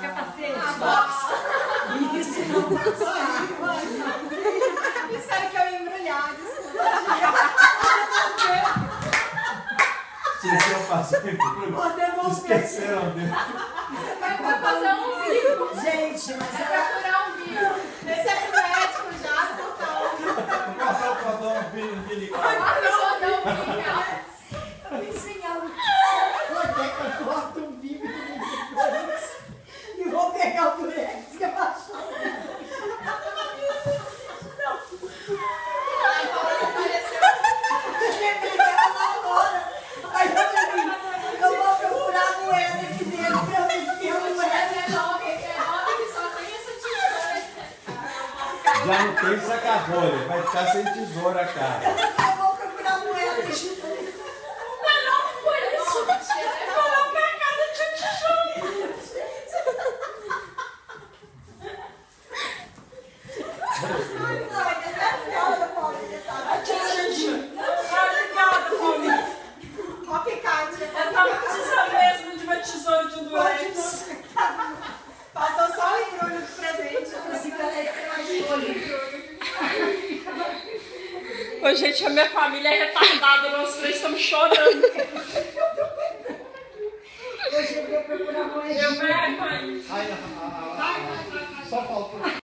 Capacete. Isso não Disseram que eu ia embrulhar, desculpa. Esqueceu o paciente. Esqueceram dele. Vai fazer um bico. Gente, mas Vai procurar um bico. Esse é pro médico já, então. Passar o cordão umbilical. Vai cordão umbilical. eu me ensinava. Eu corto um bico e vou pegar o durex que eu acho. Aí eu vou procurar a moeda aqui dentro pra eu enfiar a moeda. Já não tem saca-rolha, vai ficar sem tesoura, cara. Eu vou procurar a moeda aqui. Não foi isso. Colocar a casa de tijolo. Obrigada, Paulinha. Ó, picante. Eu tava precisando mesmo de uma tesoura de durex. Faltou só o embrulho do presente. Esse cara aí tem mais de olho. Ô, gente, a minha família é retardada, nós três estamos chorando. Eu cheguei a procurar a moeda. Eu pego aí. Só faltou.